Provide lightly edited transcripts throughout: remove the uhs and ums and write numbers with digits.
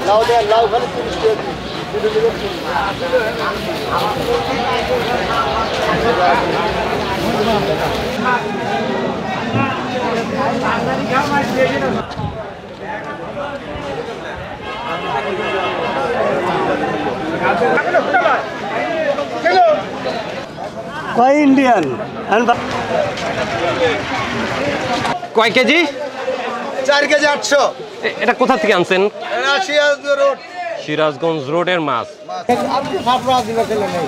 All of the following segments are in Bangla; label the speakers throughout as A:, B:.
A: লাউ দেন, লাউ খালি 30 টাকা।
B: কয় ইন্ডিয়ান
C: কয় কেজি?
A: 4 কেজি 800।
C: এটা কোথা থেকে আনছেন?
A: সিরাজগঞ্জ রোড।
C: সিরাজগঞ্জ রোডের মাছ।
A: আপনি 7 টাকা দিলে চলে নেই।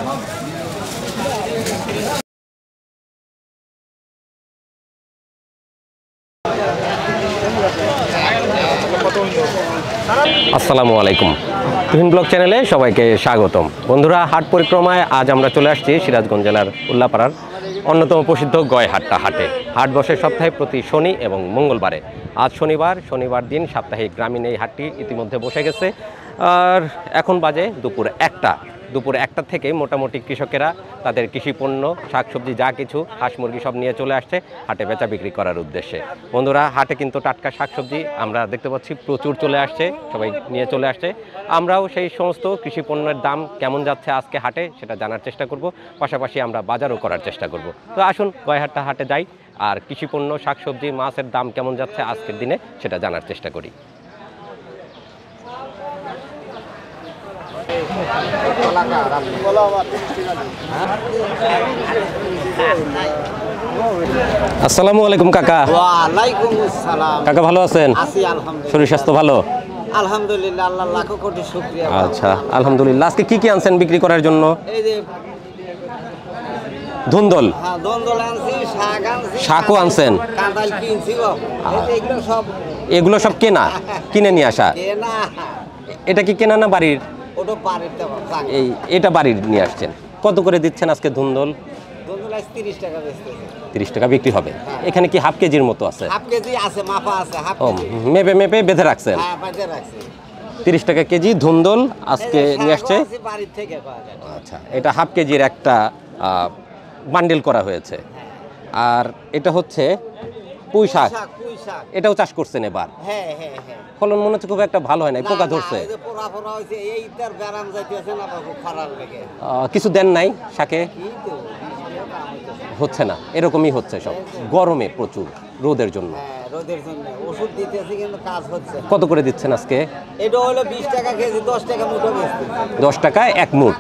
C: আসসালামু আলাইকুম, তুহিন ব্লগ চ্যানেলে সবাইকে স্বাগতম। বন্ধুরা, হাট পরিক্রমায় আজ আমরা চলে আসছি সিরাজগঞ্জ জেলার উল্লাপাড়ার অন্যতম প্রসিদ্ধ গয়হাট্টা হাটে। হাট বসে সপ্তাহে প্রতি শনি এবং মঙ্গলবারে। আজ শনিবার দিন সাপ্তাহিক গ্রামীণ এই হাটটি ইতিমধ্যে বসে গেছে। আর এখন বাজে দুপুর একটা থেকে মোটামুটি কৃষকেরা তাদের কৃষিপণ্য, শাকসবজি, যা কিছু, হাঁস মুরগি সব নিয়ে চলে আসছে হাটে বেচা বিক্রি করার উদ্দেশ্যে। বন্ধুরা, হাটে কিন্তু টাটকা শাকসবজি আমরা দেখতে পাচ্ছি প্রচুর চলে আসছে, সবাই নিয়ে চলে আসছে। আমরাও সেই সমস্ত কৃষিপণ্যের দাম কেমন যাচ্ছে আজকে হাটে সেটা জানার চেষ্টা করব, পাশাপাশি আমরা বাজারও করার চেষ্টা করব। তো আসুন গয়হাট্টা হাটে যাই আর কৃষিপণ্য, শাকসবজি, মাছের দাম কেমন যাচ্ছে আজকের দিনে সেটা জানার চেষ্টা করি। আসসালামু আলাইকুম কাকা।
B: ওয়ালাইকুম আসসালাম।
C: কাকা ভালো আছেন?
B: আছি আলহামদুলিল্লাহ।
C: শরীর স্বাস্থ্য ভালো?
B: আলহামদুলিল্লাহ, আল্লাহ লাখো কোটি শুকরিয়া।
C: আচ্ছা, আলহামদুলিল্লাহ। আজকে কি আনছেন বিক্রি করার জন্য?
B: এই যে
C: ধুন্দল,
B: হ্যাঁ, দন্দল আনছি, শাক আনছি,
C: শাকও আনছেন?
B: কাঁঠাল কিনছি গো।
C: এগুলো সব কিনে নিয়ে আসা?
B: কেনা।
C: এটা কি কেনা না বাড়ির?
B: ওটা বাড়িতে
C: এটা বাড়ির নিয়ে আসছেন। কত করে দিচ্ছেন আজকে ধুন্দল?
B: দন্দল আজ 30 টাকা বেচতেছে।
C: 30 টাকা বিক্রি হবে। এখানে কি হাফ কেজির মতো আছে?
B: হাফ কেজি আছে, মাপা আছে, হাফ
C: ও,
B: কেজি।
C: মেপে বেঁধে রাখছেন?
B: হ্যাঁ, বাজে রাখছি।
C: 30 টাকা কেজি ধুন্দল আজকে নিয়ে আসছে।
B: বাড়ি থেকে পাওয়া যায়।
C: আচ্ছা, এটা হাফ কেজির একটা বান্ডেল করা হয়েছে। আর এটা হচ্ছে পুঁই শাক। এটাও চাষ করছেন এবার?
B: হ্যাঁ।
C: ফলন মনে হচ্ছে খুব একটা ভালো হয় না, পোকা ধরছে।
B: পোড়া হইছে, এইটার ব্যারাম যাইতেছে না, বাবু খারাপ লাগে।
C: কিছু দেন নাই শাকে? হচ্ছে না, এরকমই হচ্ছে সব। গরমে প্রচুর, রোদের জন্য।
B: হ্যাঁ, রোদের জন্য ওষুধ দিতেছি কিন্তু কাজ হচ্ছে না।
C: কত করে দিচ্ছেন আজকে?
B: এটা হলো 20 টাকা কেজি, 10 টাকা মুঠো বেচতেছি।
C: 10 টাকায় এক মুঠ।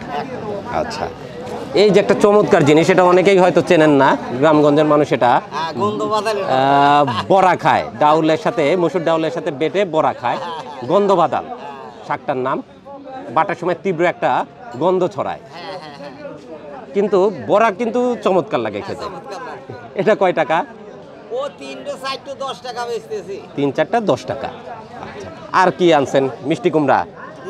C: আচ্ছা, এই যে একটা চমৎকার জিনিস, এটা অনেকেই হয়তো চেনেন না, গ্রামগঞ্জের মানুষ এটা
B: গন্ধ বাদাল
C: বড়া খায়, ডাউলের সাথে, মসুর ডাউলের সাথে বেটে বড়া খায়। গন্ধ বাদাল শাকটার নাম। বাটার সময় তীব্র একটা গন্ধ ছড়ায়, কিন্তু বড়া কিন্তু চমৎকার লাগে খেতে। এটা কয় টাকা?
B: ও 3 4 10 টাকা বেচতেছি।
C: 3 4টা 10 টাকা। আচ্ছা, আর কি আনছেন? মিষ্টি কুমড়া?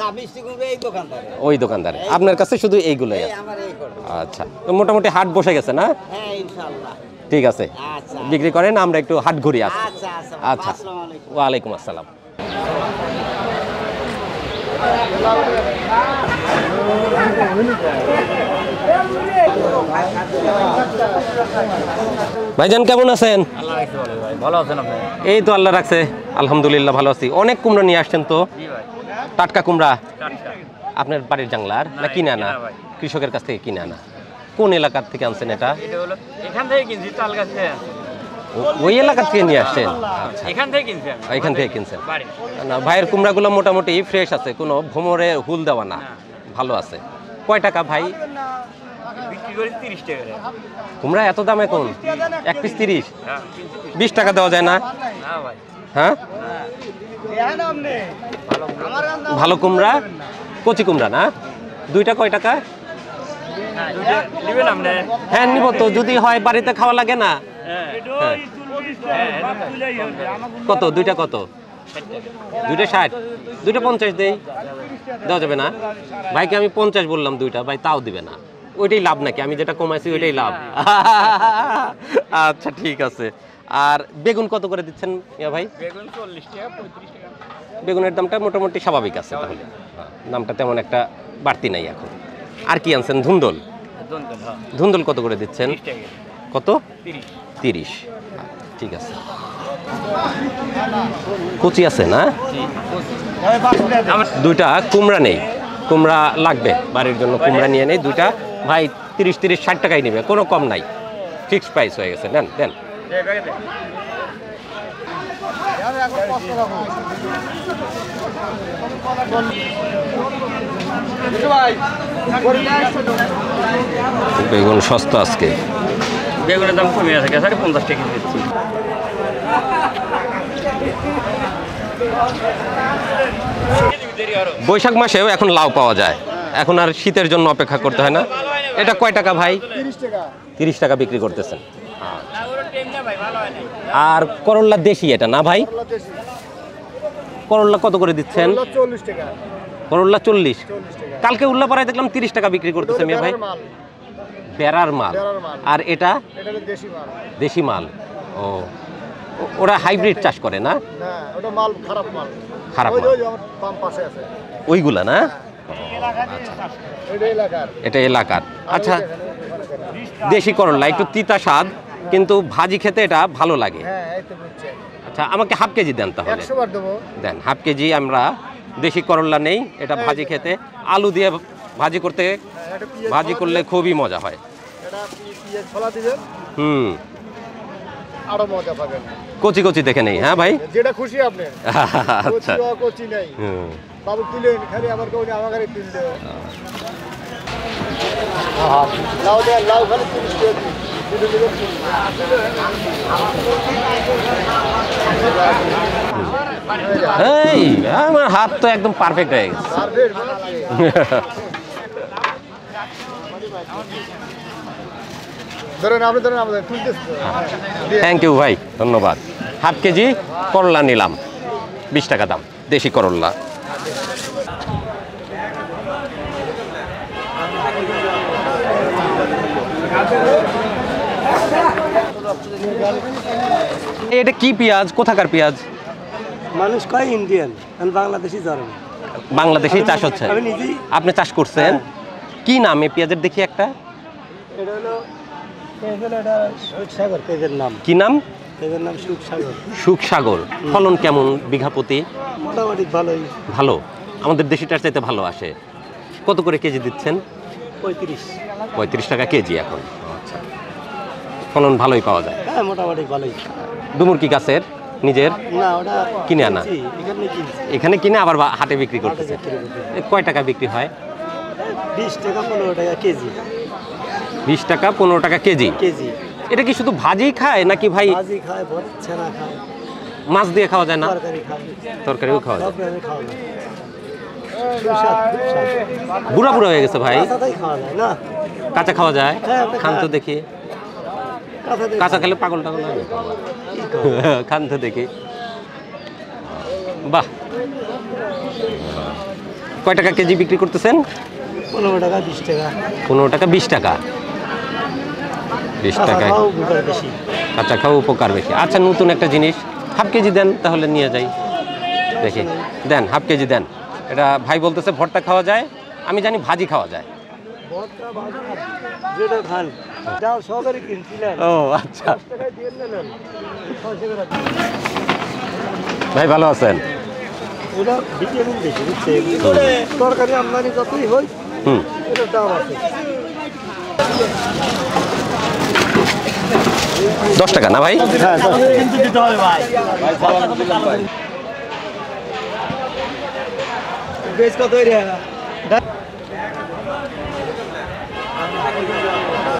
B: না, মিষ্টি কুমড়া এই দোকানদারে।
C: ওই দোকানদারে। আপনার কাছে শুধু এইগুলোই আছে?
B: আমার এই করে।
C: আচ্ছা, তো মোটামুটি হাট বসে গেছে না?
B: হ্যাঁ, ইনশাআল্লাহ।
C: ঠিক আছে,
B: আচ্ছা,
C: বিক্রি করেন, আমরা একটু হাট ঘুরি আসি।
B: আচ্ছা।
C: আচ্ছা,
B: আসসালামু আলাইকুম।
C: ওয়ালাইকুম আসসালাম। ভাইজান কেমন আছেন?
D: ভালো আছেন আপনি?
C: এই তো আল্লাহ রাখছে, আলহামদুলিল্লাহ ভালো আছি। অনেক কুমড়া নিয়ে আসছেন তো? টাটকা কুমড়া? আপনার বাড়ির জাংলার না কিনে আনা? কৃষকের কাছ থেকে কিনে আনা? কোন এলাকার থেকে আনছেন এটা?
D: এখান থেকে কিনছি, তাল গাছ থেকে।
C: ওই এলাকা থেকে নিয়ে আসছেন?
D: এখান থেকে কিনছি।
C: এখান থেকে কিনছেন না? ভাইয়ের কুমড়াগুলো মোটামুটি ফ্রেশ আছে, কোনো ভোমরে হুল দেওয়া না, ভালো আছে। কয় টাকা ভাই
D: বিক্রি করি? 30 টাকা।
C: কুমড়া এত দাম এখন? 1 পিস 30? 20 টাকা দেওয়া যায় না? হ্যাঁ, ভালো কুমড়া, কচি কুমড়া না? দুইটা কয় টাকা? হ্যাঁ, নিব তো, যদি হয় বাড়িতে খাওয়া লাগে না? কত দুইটা? কত দুইটা? 60? দুইটা 50 দেই, দেওয়া যাবে না? ভাইকে আমি 50 বললাম দুইটা, ভাই তাও দিবে না। ওইটাই লাভ নাকি? আমি যেটা কমাইছি ওইটাই লাভ? আচ্ছা, ঠিক আছে। আর বেগুন কত করে দিচ্ছেন ভাই?
D: বেগুন 40 টাকা, 35 টাকা।
C: বেগুনের দামটা মোটামুটি স্বাভাবিক আছে, তাহলে দামটা তেমন একটা বাড়তি নাই এখন। আর কি আনছেন? ধুন্দল? ধুন্দল কত করে দিচ্ছেন? কত? 30। ঠিক আছে। কচি আছে না? দুইটা কুমড়া নেই, কুমড়া লাগবে বাড়ির জন্য, কুমড়া নিয়ে নেই দুইটা। ভাই 30-60 টাকাই নেবে, কোনো কম নাই, ফিক্সড প্রাইস হয়ে গেছে। নেন দেন। বেগুন সস্তা আজকে।
D: বেগুনের দাম কমে আছে, 50 টাকা দিচ্ছি।
C: বৈশাখ মাসেও এখন লাউ পাওয়া যায়, এখন আর শীতের জন্য অপেক্ষা করতে হয় না। এটা কয় টাকা ভাই? 30 টাকা বিক্রি করতেছেন। আর করল্লা দেশি এটা না ভাই? করল্লা কত করে দিচ্ছেন?
A: 40 টাকা।
C: করল্লা 40। কালকে উল্লাপাড়ায় দেখলাম 30 টাকা বিক্রি করতেছে মিয়া ভাই। বেড়ার মাল। আর এটা
A: দেশি মাল।
C: দেশি মাল। ও, ওরা হাইব্রিড চাষ করে না?
A: না, ওটা মাল খারাপ মাল।
C: খারাপ মাল।
A: ওই আমার পাম পাশে আছে।
C: ওইগুলা না?
A: এটা এলাকার।
C: এটা এলাকার। আচ্ছা, দেশি করল্লা একটু তিতা স্বাদ, কিন্তু ভাজি খেতে এটা ভালো লাগে।
A: হ্যাঁ, এই তো বুঝছেন।
C: আচ্ছা, আমাকে হাফ কেজি দেন তাহলে।
A: 100 বার দেবো।
C: দেন হাফ কেজি। আমরা দেশি করল্লা নেই, এটা ভাজি খেতে, আলু দিয়ে ভাজি করতে,
A: এটা পিঁয়াজ
C: ভাজি
A: ফলা
C: করলে
A: দিবেন।
C: খুবই মজা হয়।
A: এটা পিঁয়াজ ফলা দিবেন,
C: হুম,
A: আরো মজা পাবেন।
C: কচি কচি দেখে নেই। হ্যাঁ ভাই।
A: যেটা খুশি আপনি।
C: আচ্ছা।
A: কচি বা কচি নাই।
C: হুম।
A: বাবু তুলেন, খালি আমার কেউ আমার গাড়ি তুললে। লাউ দেন, লাউ খালি 30 টাকা দিন। তুলে দিবেন।
C: এই আমার হাত তো একদম পারফেক্ট হয়ে গেছে।
A: পারবেন বানাতে। ধরেন আপনি ধরেন আমাদের তুলতেছে তো। দিয়ে।
C: থ্যাংক ইউ ভাই, ধন্যবাদ। হাফ কেজি করল্লা নিলাম, 20 টাকা দাম, দেশি করল্লা। এটা কি পেঁয়াজ? কোথাকার পেঁয়াজ?
E: মানুষ কয় ইন্ডিয়ান, আমি বাংলাদেশি ধর্ম।
C: বাংলাদেশেই চাষ হচ্ছে?
E: আমি নিজেই।
C: আপনি চাষ করছেন? কি নাম এই পেঁয়াজের দেখি একটা?
E: এটা হলো এটা সুখসাগর পেঁয়াজের নাম।
C: কি নাম?
E: পেঁয়াজের নাম সুখসাগর।
C: সুখসাগর। ফলন কেমন বিঘা প্রতি?
E: মোটামুটি ভালোই।
C: ভালো, আমাদের দেশিটার চাইতে ভালো আসে। কত করে কেজি দিচ্ছেন?
E: 35।
C: 35 টাকা কেজি এখন। আচ্ছা, ফলন ভালোই পাওয়া যায়।
E: হ্যাঁ, মোটামুটি ভালোই।
C: ডুমুর কি গাছের নিজের?
E: না, ওটা
C: কিনে আনা?
E: কিনছি, এখানে কিনছি।
C: এখানে কিনে আবার হাটে বিক্রি করতেছে।
E: হাটে বিক্রি করতেছে।
C: এ কয় টাকা বিক্রি হয়?
E: 20 টাকা 15 টাকা কেজি।
C: 20 টাকা 15 টাকা কেজি।
E: কেজি।
C: এটা কি শুধু ভাজি খায় নাকি ভাই
E: ভাজি খায়, ভর্তা ছানা খায়,
C: মাছ দিয়ে খাওয়া যায় না?
E: তরকারি খায়,
C: তরকারিও খাওয়া যায়।
E: সব রকমের খাওয়া যায়। সুস্বাদ, খুব স্বাদ।
C: বুড়া বুড়া হয়ে গেছে ভাই।
E: কাঁচাটাই খাওয়া যায় না?
C: কাঁচা খাওয়া যায়?
E: হ্যাঁ, আপনি
C: খান তো
E: খান।
C: দেখি।
E: কাঁচাটাই
C: কাঁচা খেলে পাগল টাগল হবে।
E: কি করে?
C: খান তো দেখি। বাহ, কয় টাকা কেজি বিক্রি করতেছেন?
E: 15 টাকা 20 টাকা।
C: 15 টাকা 20 টাকা। 20
E: কাঁচা
C: টাকায়
E: খাওয়া উপকার বেশি।
C: কাঁচা খাওয়া উপকার বেশি। আচ্ছা, নতুন একটা জিনিস, হাফ কেজি দেন তাহলে নিয়ে যাই। দেখি, দেন হাফ কেজি দেন। এটা ভাই বলতেছে ভর্তা খাওয়া যায়, আমি জানি ভাজি খাওয়া যায়।
E: ভর্তা ভাজা যেটা খান যাও সহকারে কিনছিলেন।
C: ও আচ্ছা,
E: 10 টাকায় দিয়ে নেন। 6 টাকা দিন।
C: ভাই ভালো আছেন?
E: এটা ভিটামিন বেশি, বুঝছেন? তরকারি আমদানি যতই হয়
C: হুম।
E: এটার দাম আছে।
C: 10 টাকা না ভাই?
E: হ্যাঁ, কিন্তু দিতে হবে ভাই। বেশ কত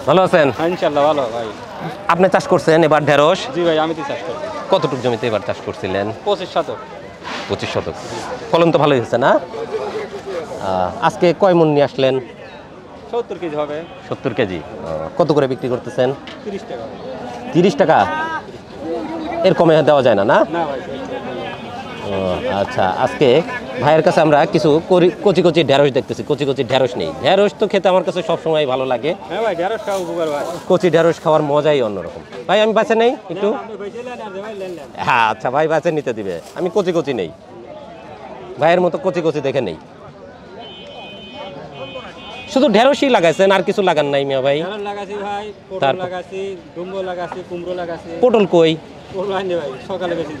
C: ভালো আছেন?
D: ইনশাআল্লাহ ভালো ভাই।
C: আপনি চাষ করছেন এবার ঢেঁড়স?
D: জি ভাই, আমি তো চাষ করি।
C: কতটুকু জমিতে এবার চাষ করছিলেন?
D: 25 শতক।
C: 25 শতক। ফলন তো ভালোই হয়েছে না? আজকে কয় মণ নিয়ে আসলেন?
D: 70 কেজি হবে।
C: 70 কেজি। কত করে বিক্রি করতেছেন?
D: 30 টাকা।
C: 30 টাকা। এর কমে দেওয়া যায় না না?
D: না ভাই।
C: ও, আচ্ছা, আজকে ভাইয়ের কাছে আমরা কিছু কচি কচি ঢেঁড়স দেখতেছি। কচি কচি ঢেঁড়স নেই। ঢেঁড়স তো খেতে আমার কাছে সবসময় ভালো লাগে।
D: হ্যাঁ ভাই, ঢেঁড়স খাওয়া উপকার ভাই।
C: কচি ঢেঁড়স খাওয়ার মজাই অন্যরকম। ভাই আমি বাঁচে নেই একটু? হ্যাঁ আচ্ছা, ভাই বাঁচে নিতে দিবে। আমি কচি কচি নেই, ভাইয়ের মতো কচি কচি দেখে নেই। শুধু ঢেঁড়সই লাগাইছেন, আর কিছু লাগান নাই মিয়া ভাই?
D: ঢেঁড়স লাগাছি ভাই, পটল
C: তারপর?
D: লাগাছি, ডুমো লাগাছি, কুমড়ো লাগাছি।
C: পটল কই?
D: পড়লো আনতে ভাই সকালে বেশি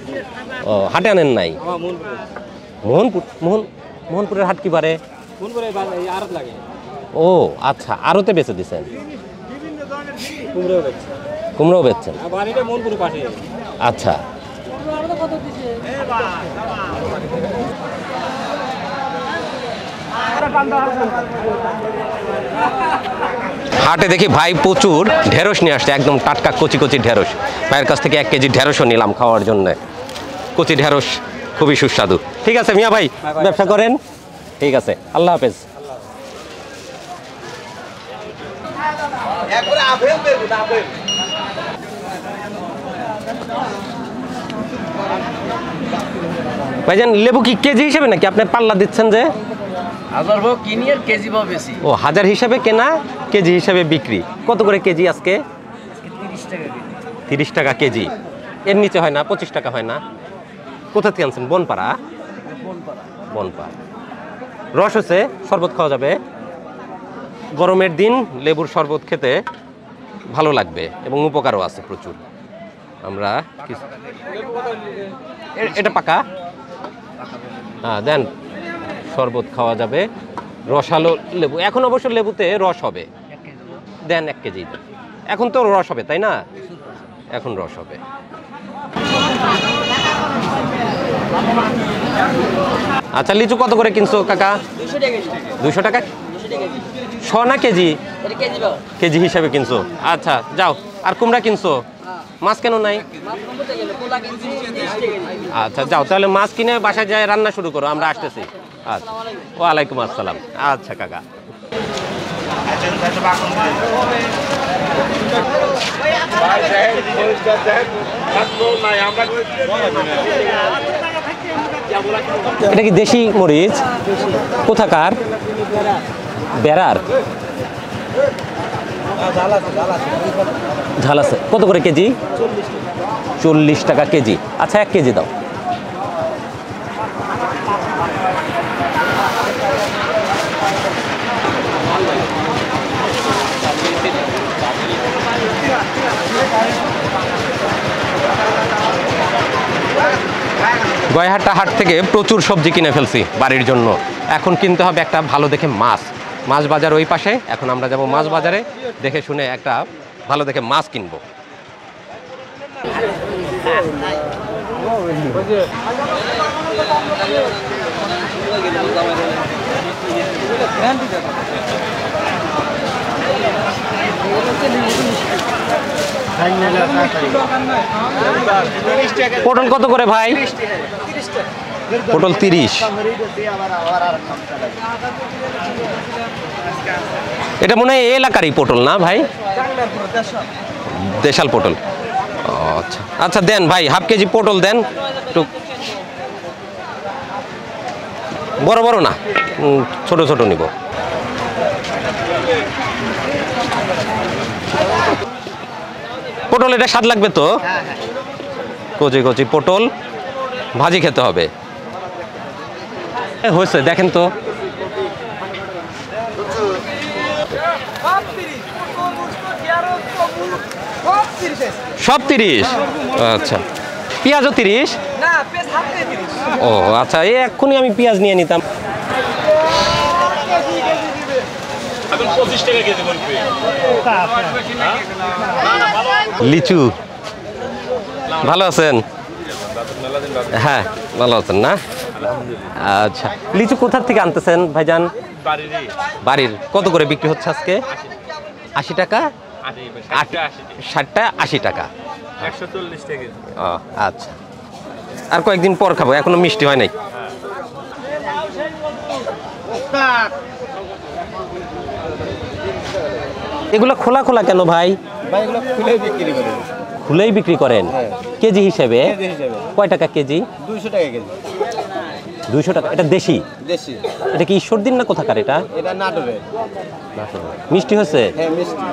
C: ও হাটে আনেন নাই?
D: আমার
C: মোহনপুরের হাট কি পারে?
D: মন করে এই আড়ত লাগে
C: ও আচ্ছা, আরতে বেচে দিচ্ছেন?
D: কুমড়ো বেচছে
C: কুমড়োও বেচছেন?
D: আর বাড়িটা মনপুরের পাশে।
C: আচ্ছা, হাটে দেখি ভাই প্রচুর ঢেঁড়স নিয়ে আসছে, একদম টাটকা কচি কচি ঢেঁড়স। ভাইয়ের কাছ থেকে 1 কেজি ঢেঁড়সও নিলাম খাওয়ার জন্য। কচি ঢেঁড়স খুবই সুস্বাদু। ঠিক আছে মিয়া ভাই, ব্যবসা করেন। ঠিক আছে, আল্লাহ হাফেজ। ভাইজান লেবু কি কেজি হিসেবে নাকি আপনি পাল্লা দিচ্ছেন যে?
F: হাজার ভাও কিনি আর কেজি ভাও বেশি।
C: ও, হাজার হিসাবে কেনা, কেজি হিসাবে বিক্রি। কত করে কেজি আজকে?
F: 30 টাকা কেজি।
C: 30 টাকা কেজি। এর নিচে হয় না? 25 টাকা হয় না? কোথা থেকে আনছেন? বনপাড়া? বনপাড়া। রস হচ্ছে, শরবত খাওয়া যাবে। গরমের দিন লেবুর শরবত খেতে ভালো লাগবে এবং উপকারও আছে প্রচুর। আমরা এটা পাকা? হ্যাঁ দেন, শরবত খাওয়া যাবে। রসালো লেবু, এখন অবশ্য লেবুতে রস হবে। দেন 1 কেজি। এখন তো রস হবে তাই না? এখন রস হবে। আচ্ছা, লিচু কত করে কিনছো কাকা? 200 টাকা। 100 না কেজি? কেজি হিসাবে কিনছো। আচ্ছা যাও। আর কুমড়া কিনছো? মাছ কেন নাই? আচ্ছা যাও, তাহলে মাছ কিনে বাসায় যায় রান্না শুরু করো, আমরা আসতেছি। আচ্ছা, ওয়ালাইকুম আসসালাম। আচ্ছা কাকা। এটা কি দেশি মরিচ? কোথাকার? বেড়ার? ঝাল আছে। কত করে কেজি? 40 টাকা কেজি। আচ্ছা 1 কেজি দাও। গয়াহাটা হাট থেকে প্রচুর সবজি কিনে ফেলছি বাড়ির জন্য। এখন কিনতে হবে একটা ভালো দেখে মাছ। মাছ বাজার ওই পাশে। এখন আমরা যাব মাছ বাজারে, দেখে শুনে একটা ভালো দেখে মাছ কিনবো। পটল কত করে ভাই? পটল 30। এটা মনে হয় এলাকারই পটল না ভাই? দেশাল পটল। আচ্ছা আচ্ছা, দেন ভাই 1/2 কেজি পটল দেন। একটু বড় বড় না, ছোট ছোট নিব। পটল এটা স্বাদ লাগবে তো? কচি কচি পটল ভাজি খেতে হবে। হয়েছে দেখেন তো। সব 30? আচ্ছা, পেঁয়াজও 30? ও আচ্ছা, এই এক্ষুনি আমি পেঁয়াজ নিয়ে নিতাম। লিচু ভালো আছেন? হ্যাঁ ভালো আছেন না? আচ্ছা, লিচু কোথার থেকে আনতেছেন ভাইজান? বাড়ির। কত করে বিক্রি হচ্ছে আজকে? 80 টাকা? 60টা 80 টাকা।
D: 140 টাকা।
C: আচ্ছা, আর কয়েকদিন পর খাবো, এখনো মিষ্টি হয় নাই। এগুলো খোলা খোলা কেন ভাই? খুলেই বিক্রি করেন? কেজি হিসেবে? কয় টাকা কেজি?
B: 200 টাকা কেজি।
C: 200 টাকা। এটা দেশি?
B: দেশি।
C: এটা কি ঈশ্বরদীর না কোথাকার এটা?
B: এটা নাটোরের।
C: মিষ্টি হয়েছে?
B: হ্যাঁ মিষ্টি।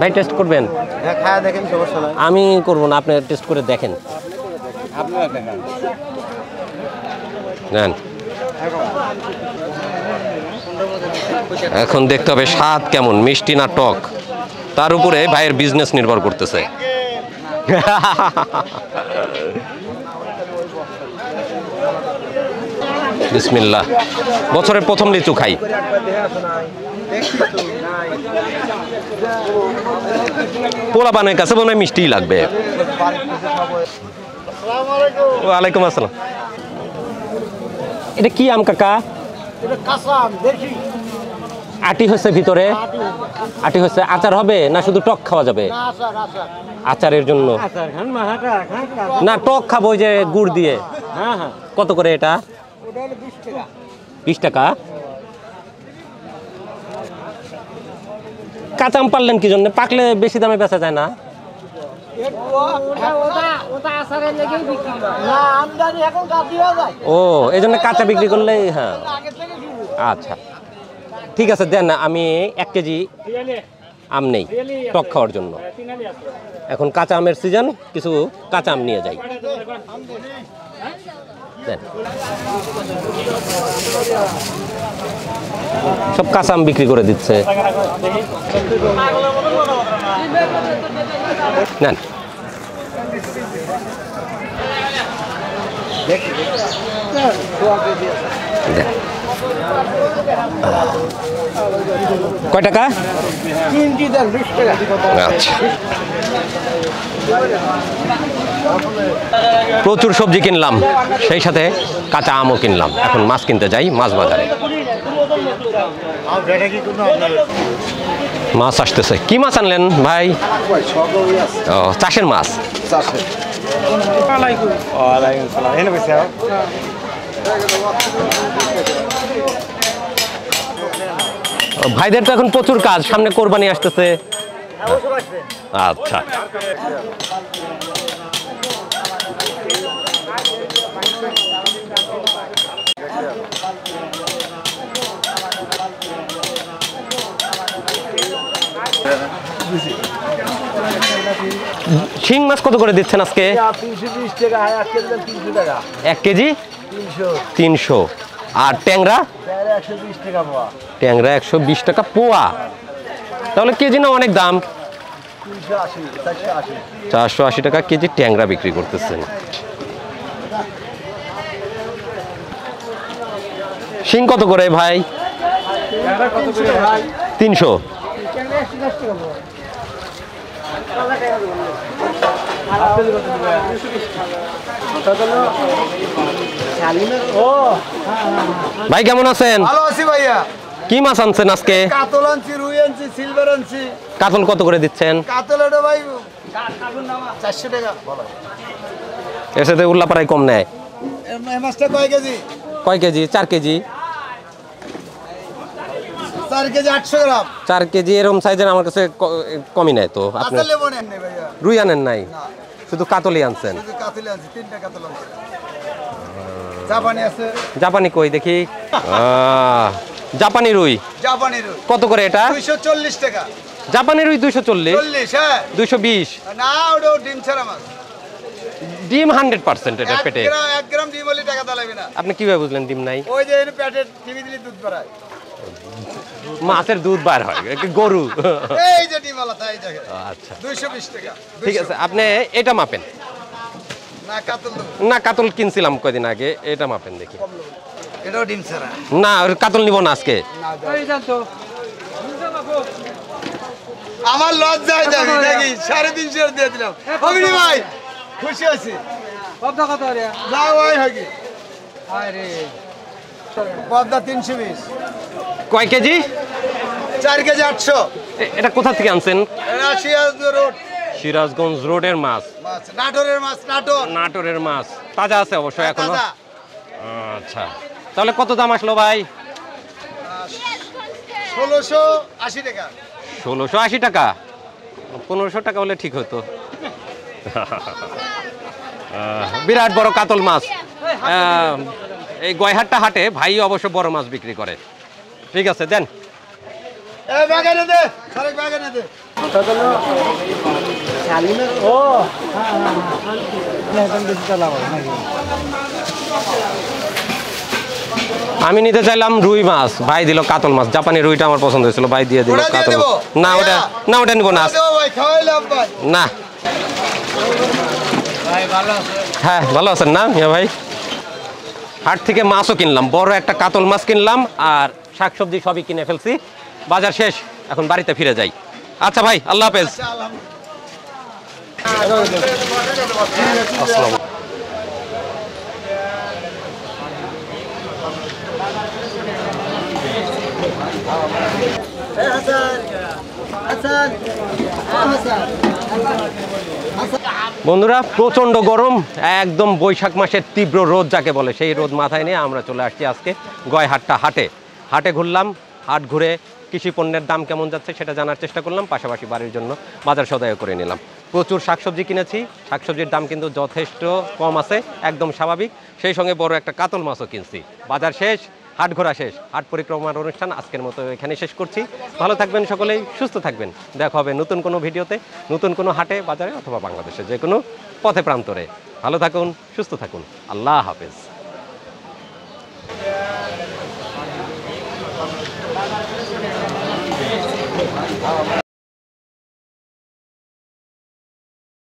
C: ভাই টেস্ট করবেন?
B: হ্যাঁ খায়া দেখেন, সমস্যা নাই।
C: আমি করবো না, আপনি টেস্ট করে দেখেন।
B: আপনারা দেখেন।
C: নেন। এখন দেখতে হবে স্বাদ কেমন, মিষ্টি না টক। তার উপরে ভাইয়ের বিজনেস নির্ভর করতেছে। বিসমিল্লাহ। বছরের প্রথম লিচু খাই। পোলা বানের কাছে মনে হয় মিষ্টিই লাগবে। ওয়ালাইকুম আসসালাম। এটা কি আম কাকা? আটি হচ্ছে ভিতরে, আটি হচ্ছে। আচার হবে না শুধু টক খাওয়া যাবে? আচারের জন্য না, টক খাবো ওই যে গুড় দিয়ে। কত করে এটা? 20 টাকা। কাঁচা আম পারলেন কি জন্য? পাকলে বেশি দামে বেচা যায় না? ও, এই জন্য কাঁচা বিক্রি করলে। হ্যাঁ, আচ্ছা ঠিক আছে, দেন আমি 1 কেজি আম নেই টক খাওয়ার জন্য। এখন কাঁচা আমের সিজন, কিছু কাঁচা আম নিয়ে যাই। দেন। সব কাঁচা আম বিক্রি করে দিচ্ছে। নেন। কয় টাকা? আচ্ছা, প্রচুর সবজি কিনলাম, সেই সাথে কাঁচা আমও কিনলাম। এখন মাছ কিনতে যাই মাছ বাজারে। মাছ আসতেছে। কি মাছ আনলেন ভাই? ও, চাষের মাছ। ভাইদের তো এখন প্রচুর কাজ, সামনে কোরবানি আসতেছে। আচ্ছা, শিং মাছ কত করে দিচ্ছেন আজকে? 1 কেজি 300। আর ট্যাংরা? ট্যাংরা 120 টাকা পোয়া। তাহলে কেজি না অনেক দাম। 480 টাকা কেজি ট্যাংরা বিক্রি করতেছেন। শিং কত করে ভাই? 300। ভাই কেমন আছেন?
A: ভালো আছি ভাইয়া।
C: কি মাছ আনছেন আজকে?
A: কাতল আনছি, রুই আনছি, সিলভার আনছি।
C: কাতল কত করে দিচ্ছেন?
A: কাতল ওটা ভাই 400 টাকা।
C: এর সাথে উল্লাপাড়ায় কম নেয়।
A: এই মাছটা কয় কেজি?
C: কয় কেজি? 4 কেজি।
A: 4 কেজি 800 গ্রাম।
C: 4 কেজি এরকম সাইজের আমার কাছে কমই নেয় তো। আপনি
A: আসলে মনে নেই ভাইয়া।
C: রুই আনেন নাই, শুধু কাতলই আনছেন?
A: শুধু কাতল আনছি, 3টা কাতল আনছি। জাপানি আছে।
C: জাপানি কই দেখি? জাপানি রুই।
A: জাপানি রুই
C: কত করে এটা?
A: 240 টাকা।
C: জাপানি রুই 240?
A: 40, হ্যাঁ।
C: 220?
A: না, ওটা ডিম ছাড়া মাছ।
C: ডিম 100% এটা পেটে।
A: 1 গ্রাম ডিম হলে টাকা দালাবে না।
C: আপনি কিভাবে বুঝলেন ডিম নাই?
A: ওই যে এর পেটে টিভি দিলে দুধ বাড়ায়।
C: মাছের দুধ বার হয়, গরু।
A: এই যে ডিম আলা তাই দেখে।
C: আচ্ছা
A: 220 টাকা।
C: ঠিক আছে, আপনি এটা মাপেন।
A: না, কাতল দেবো।
C: না, কাতল কিনছিলাম কয়দিন আগে, এটা মাপেন দেখি।
A: এটাও ডিম ছাড়া।
C: না, কাতল নিব না আজকে।
A: আমার লজ্জায় দেখি 350 দিয়ে দিলাম। অভিনি ভাই খুশি আছি। পদ্মা কত রে? না ওই হগি। আরে পদ্মা 320।
C: কয় কেজি?
A: 4 কেজি 800।
C: এটা কোথা থেকে আনছেন?
A: এটা সিরাজগঞ্জ রোড।
C: সিরাজগঞ্জ রোডের মাছ।
A: মাছ নাটোরের মাছ, নাটোর।
C: নাটোরের মাছ তাজা আছে অবশ্যই এখনো।
A: তাজা।
C: আচ্ছা, তাহলে কত দাম আসলো ভাই?
A: 1680 টাকা।
C: 1680 টাকা। 1500 টাকা হলে ঠিক হতো। বিরাট বড় কাতল মাছ। এই গয়হাট্টা হাটে ভাই অবশ্য বড় মাছ বিক্রি করে। ঠিক আছে, দেন।
A: এই বাগানে দে, সারেক বাগানে দে।
C: আমি নিতে চাইলাম রুই মাছ, ভাই দিল কাতল মাছ। জাপানি রুইটা আমার পছন্দ হয়েছিল, ভাই দিয়ে দিল
A: ওটা দিয়ে
C: কাতল।
A: দেবো?
C: না, ওটা নিব না।
A: দেবো ভাই, খাওয়াইলাম ভাই।
C: না, হ্যাঁ ভালো আছেন না মিয়া ভাই? হাট থেকে মাছও কিনলাম, বড় একটা কাতল মাছ কিনলাম আর শাকসবজি সবই কিনে ফেলছি। বাজার শেষ, এখন বাড়িতে ফিরে যাই। আচ্ছা ভাই, আল্লাহ হাফেজ। আসসালামু বন্ধুরা, প্রচণ্ড গরম, একদম বৈশাখ মাসের তীব্র রোদ যাকে বলে, সেই রোদ মাথায় নিয়ে আমরা চলে আসছি আজকে গয়হাট্টা হাটে। হাটে ঘুরলাম, হাট ঘুরে কৃষি পণ্যের দাম কেমন যাচ্ছে সেটা জানার চেষ্টা করলাম, পাশাপাশি বাড়ির জন্য বাজার সদাইও করে নিলাম। প্রচুর শাকসবজি কিনেছি, শাকসবজির দাম কিন্তু যথেষ্ট কম আছে, একদম স্বাভাবিক। সেই সঙ্গে বড় একটা কাতল মাছও কিনছি। বাজার শেষ, হাট ঘোরা শেষ, হাট পরিক্রমার অনুষ্ঠান আজকের মতো এখানে শেষ করছি। ভালো থাকবেন সকলেই, সুস্থ থাকবেন। দেখা হবে নতুন কোনো ভিডিওতে, নতুন কোনো হাটে, বাজারে অথবা বাংলাদেশে যে কোনো পথে প্রান্তরে। ভালো থাকুন, সুস্থ থাকুন, আল্লাহ হাফেজ।
A: হ্যাঁ